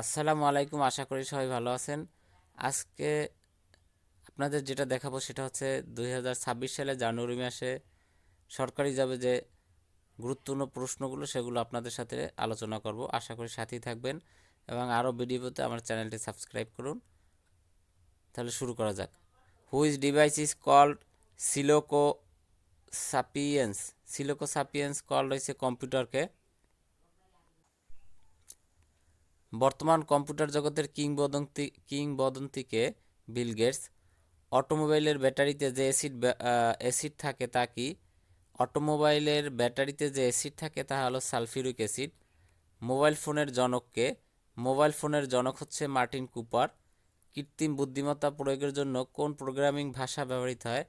আসসালামু আলাইকুম, আশা করি সবাই ভালো আছেন। আজকে আপনাদের যেটা দেখাবো সেটা হচ্ছে 2026 সালে জানুয়ারি মাসে সরকারি জবে যে গুরুত্বপূর্ণ প্রশ্নগুলো সেগুলো আপনাদের সাথে আলোচনা করব। আশা করি সাথেই থাকবেন এবং আরও ভিডিও পেতে আমার চ্যানেলটি সাবস্ক্রাইব করুন। তাহলে শুরু করা যাক। Which device is called silico sapiens? Silico sapiens called হয়েছে কম্পিউটারকে। বর্তমান কম্পিউটার জগতের কিংবদন্তিকে বিল গেটস। অটোমোবাইলের ব্যাটারিতে যে অ্যাসিড থাকে তা কি? অটোমোবাইলের ব্যাটারিতে যে অ্যাসিড থাকে তা হলো সালফিউরিক অ্যাসিড। মোবাইল ফোনের জনককে? মোবাইল ফোনের জনক হচ্ছে মার্টিন কুপার। কৃত্রিম বুদ্ধিমত্তা প্রয়োগের জন্য কোন প্রোগ্রামিং ভাষা ব্যবহৃত হয়?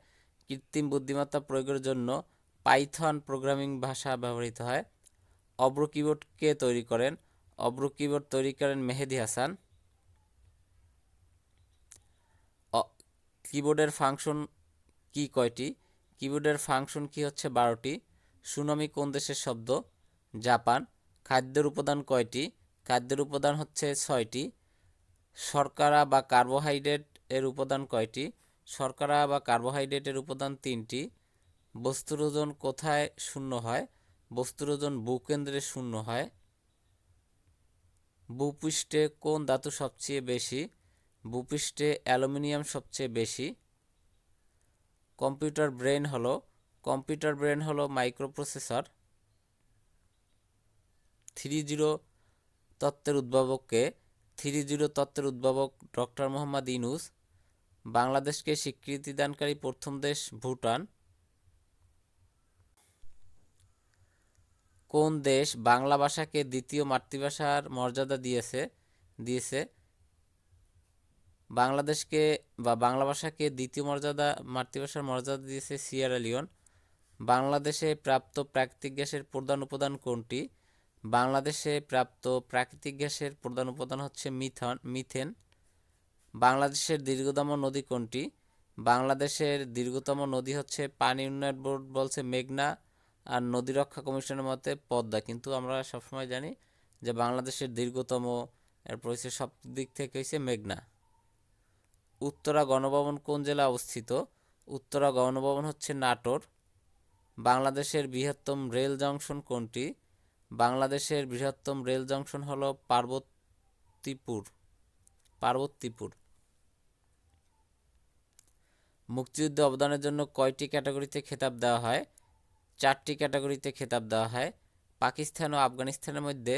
কৃত্রিম বুদ্ধিমত্তা প্রয়োগের জন্য পাইথন প্রোগ্রামিং ভাষা ব্যবহৃত হয়। অব্র কিবোর্ড কে তৈরি করেন? অব্র কিবোর্ড তৈরি করেন মেহেদি হাসান। কিবোর্ডের ফাংশন কি কয়টি? কিবোর্ডের ফাংশন কি হচ্ছে 12টি। সুনামি কোন দেশের শব্দ? জাপান। খাদ্যের উপাদান কয়টি? খাদ্যের উপাদান হচ্ছে 6টি। শর্করা বা কার্বোহাইড্রেট এর উপাদান কয়টি? শর্করা বা কার্বোহাইড্রেটের উপাদান 3টি। বস্তুর ওজন কোথায় শূন্য হয়? বস্তুর ওজন ভূকেন্দ্রে শূন্য হয়। ভূপৃষ্ঠে কোন ধাতু সবচেয়ে বেশি? ভূপৃষ্ঠে অ্যালুমিনিয়াম সবচেয়ে বেশি। কম্পিউটার ব্রেন হলো মাইক্রোপ্রসেসর। 3.0 তত্ত্বের উদ্ভাবক কে? 3.0 তত্ত্বের উদ্ভাবক ডক্টর মোহাম্মদ ইউনূস। বাংলাদেশকে স্বীকৃতিদানকারী প্রথম দেশ ভুটান। কোন দেশ বাংলা ভাষাকে দ্বিতীয় মাতৃভাষার মর্যাদা দিয়েছে? বাংলা ভাষাকে দ্বিতীয় মাতৃভাষার মর্যাদা দিয়েছে সিয়েরা লিওন। বাংলাদেশে প্রাপ্ত প্রাকৃতিক গ্যাসের প্রধান উপাদান কোনটি? বাংলাদেশে প্রাপ্ত প্রাকৃতিক গ্যাসের প্রধান উপাদান হচ্ছে মিথেন। বাংলাদেশের দীর্ঘতম নদী কোনটি? বাংলাদেশের দীর্ঘতম নদী হচ্ছে পানি উন্নয়ন বোর্ড বলছে মেঘনা, আর নদী রক্ষা কমিশনের মতে পদ্মা। কিন্তু আমরা সবসময় জানি যে বাংলাদেশের দীর্ঘতম এরপর হচ্ছে সব দিক থেকে হচ্ছে মেঘনা। উত্তরা গণভবন কোন জেলায় অবস্থিত? উত্তরা গণভবন হচ্ছে নাটোর। বাংলাদেশের বৃহত্তম রেল জংশন কোনটি? বাংলাদেশের বৃহত্তম রেল জংশন হলো পার্বতীপুর। মুক্তিযুদ্ধে অবদানের জন্য কয়টি ক্যাটাগরিতে খেতাব দেওয়া হয়? 4টি ক্যাটাগরিতে খেতাব দেওয়া হয়। পাকিস্তান ও আফগানিস্তানের মধ্যে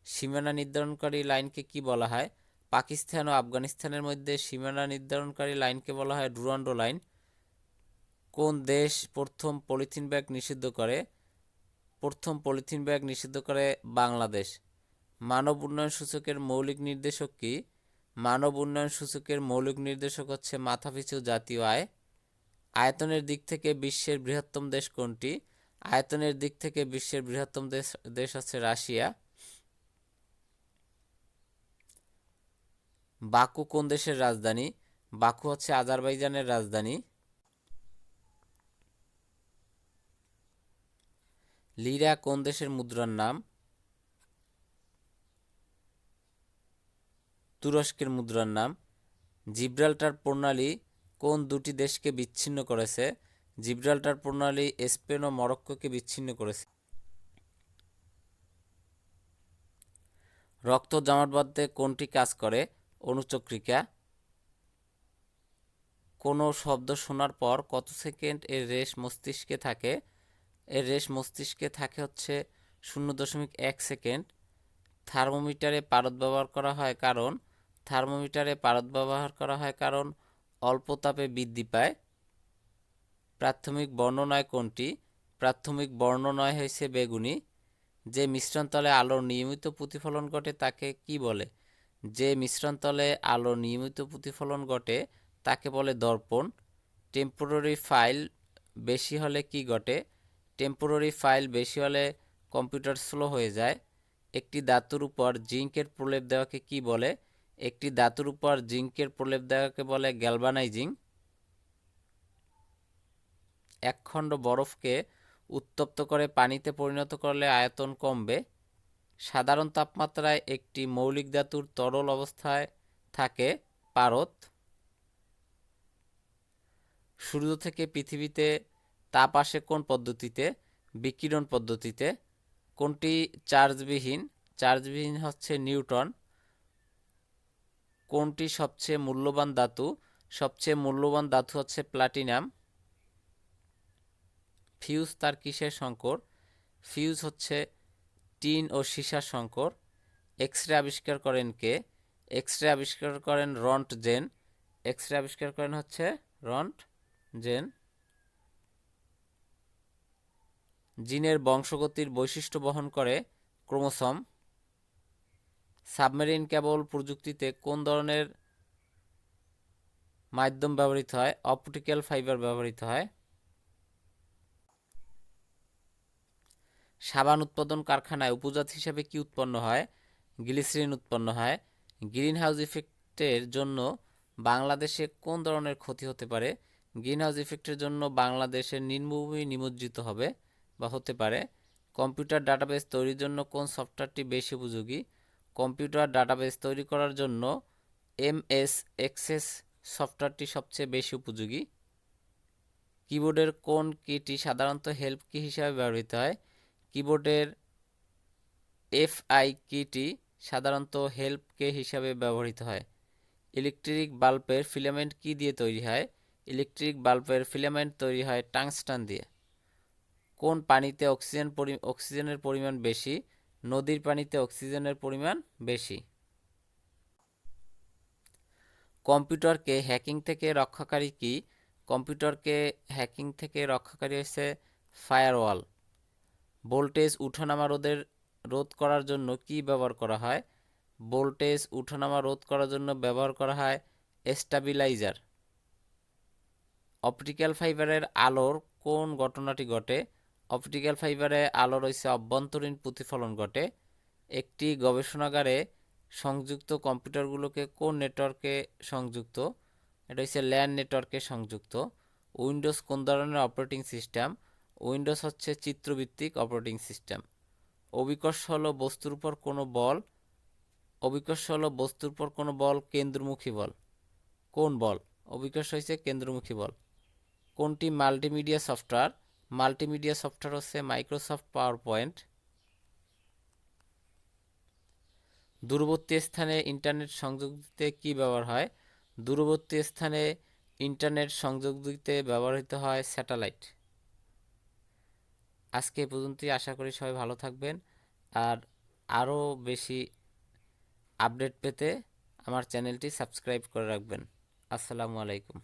সীমানা নির্ধারণকারী লাইনকে কি বলা হয়? পাকিস্তান ও আফগানিস্তানের মধ্যে সীমানা নির্ধারণকারী লাইনকে বলা হয় ডুরান্ডো লাইন। কোন দেশ প্রথম পলিথিন ব্যাগ নিষিদ্ধ করে? প্রথম পলিথিন ব্যাগ নিষিদ্ধ করে বাংলাদেশ। মানব উন্নয়ন সূচকের মৌলিক নির্দেশক কি? মানব উন্নয়ন সূচকের মৌলিক নির্দেশক হচ্ছে মাথাপিছু জাতীয় আয়। আয়তনের দিক থেকে বিশ্বের বৃহত্তম দেশ কোনটি? আয়তনের দিক থেকে বিশ্বের বৃহত্তম দেশ হচ্ছে রাশিয়া। বাকু কোন দেশের রাজধানী? বাকু হচ্ছে আজারবাইজানের রাজধানী। লিরা কোন দেশের মুদ্রার নাম? তুরস্কের মুদ্রার নাম। জিব্রাল্টার প্রণালী কোন দুটি দেশকে বিচ্ছিন্ন করেছে? জিব্রাল্টার প্রণালী স্পেন ও মরক্কোকে বিচ্ছিন্ন করেছে। রক্ত জমাট বাঁধতে কোনটি কাজ করে? অনুচক্রিকা। কোনো শব্দ শোনার পর কত সেকেন্ড এর রেশ মস্তিষ্কে থাকে? এর রেশ মস্তিষ্কে থাকে হচ্ছে 0.1 সেকেন্ড। থার্মোমিটারে পারদ ব্যবহার করা হয় কারণ অল্প তাপে বৃদ্ধি পায়। প্রাথমিক বর্ণনয় কোনটি? প্রাথমিক বর্ণনয় হয়েছে বেগুনি। যে মিশ্রণতলে আলোর নিয়মিত প্রতিফলন ঘটে তাকে কি বলে? যে মিশ্রণতলে আলোর নিয়মিত প্রতিফলন ঘটে তাকে বলে দর্পণ। টেম্পোরারি ফাইল বেশি হলে কি ঘটে? টেম্পোরারি ফাইল বেশি হলে কম্পিউটার স্লো হয়ে যায়। একটি ধাতুর উপর জিঙ্কের প্রলেপ দেওয়াকে কি বলে? একটি ধাতুর উপর জিঙ্কের প্রলেপ দেওয়াকে বলে গ্যালভানাইজিং। একখণ্ড বরফকে উত্তপ্ত করে পানিতে পরিণত করলে আয়তন কমবে। সাধারণ তাপমাত্রায় একটি মৌলিক ধাতুর তরল অবস্থায় থাকে পারদ। সূর্য থেকে পৃথিবীতে তাপ আসে কোন পদ্ধতিতে? বিকিরণ পদ্ধতিতে। কোনটি চার্জবিহীন? চার্জবিহীন হচ্ছে নিউট্রন। কোনটি সবচেয়ে মূল্যবান ধাতু? সবচেয়ে মূল্যবান ধাতু হচ্ছে প্লাটিনাম। ফিউজ তার কিসের সংকর? ফিউজ হচ্ছে টিন ও সীসার সংকর। এক্স রে আবিষ্কার করেন কে? এক্স রে আবিষ্কার করেন রন্টজেন। এক্স রে আবিষ্কার করেন হচ্ছে রন্টজেন। জিনের বংশগতির বৈশিষ্ট্য বহন করে ক্রোমোসোম। সাবমেরিন কেবল প্রযুক্তিতে কোন ধরনের মাধ্যম ব্যবহৃত হয়? অপটিক্যাল ফাইবার ব্যবহৃত হয়। সাবান উৎপাদন কারখানায় উপজাত হিসেবে কি উৎপন্ন হয়? গ্লিসারিন উৎপন্ন হয়। গ্রিনহাউস ইফেক্টের জন্য বাংলাদেশে কোন ধরনের ক্ষতি হতে পারে? গ্রিনহাউস ইফেক্টের জন্য বাংলাদেশের নিম্নভূমি নিমজ্জিত হবে বা হতে পারে। কম্পিউটার ডাটাবেস তৈরির জন্য কোন সফটওয়্যারটি বেশি উপযোগী? কম্পিউটার ডাটাবেস তৈরি করার জন্য এমএস এক্সেস সফটওয়্যারটি সবচেয়ে বেশি উপযোগী। কিবোর্ডের কোন কিটি সাধারণত হেল্প কি হিসাবে ব্যবহৃত হয়? কিবোর্ডের এফআই কিটি সাধারণত হেল্প কে হিসাবে ব্যবহৃত হয়। ইলেকট্রিক বাল্বের ফিলামেন্ট কি দিয়ে তৈরি হয়? ইলেকট্রিক বাল্বের ফিলামেন্ট তৈরি হয় টাংস্টান দিয়ে। কোন পানিতে অক্সিজেনের পরিমাণ বেশি? নদীর পানিতে অক্সিজেনের পরিমাণ বেশি। কম্পিউটারকে হ্যাকিং থেকে রক্ষাকারী কি? কম্পিউটারকে হ্যাকিং থেকে রক্ষাকারী হচ্ছে ফায়ারওয়াল। ভোল্টেজ উঠানামা রোধ করার জন্য কি ব্যবহার করা হয়? ভোল্টেজ উঠানামা রোধ করার জন্য ব্যবহার করা হয় স্টেবিলাইজার। অপটিক্যাল ফাইবারের আলোর কোন ঘটনাটি ঘটে? অপটিক্যাল ফাইবারে আলোর হচ্ছে অভ্যন্তরীণ প্রতিফলন ঘটে। একটি গবেষণাগারে সংযুক্ত কম্পিউটারগুলোকে কোন নেটওয়ার্কে সংযুক্ত? এটা হচ্ছে ল্যান নেটওয়ার্কে সংযুক্ত। উইন্ডোজ কোন ধরনের অপারেটিং সিস্টেম? উইন্ডোজ হচ্ছে চিত্রভিত্তিক অপারেটিং সিস্টেম। অভিকর্ষ হলো বস্তুর উপর কোনো বল। অভিকর্ষ হলো বস্তুর উপর কোনো বল কেন্দ্রমুখী বল। কোন বল? অভিকর্ষ হচ্ছে কেন্দ্রমুখী বল। কোনটি মাল্টিমিডিয়া সফটওয়্যার? মাল্টিমিডিয়া সফটওয়্যার হচ্ছে মাইক্রোসফট পাওয়ার পয়েন্ট। দূরবর্তী স্থানে ইন্টারনেট সংযোগ দিতে কি ব্যবহার হয়? দূরবর্তী স্থানে ইন্টারনেট সংযোগ দিতে ব্যবহৃত হয় স্যাটেলাইট। আজকে এ পর্যন্তই। আশা করি সবাই ভালো থাকবেন। আর আরও বেশি আপডেট পেতে আমার চ্যানেলটি সাবস্ক্রাইব করে রাখবেন। আসসালামু আলাইকুম।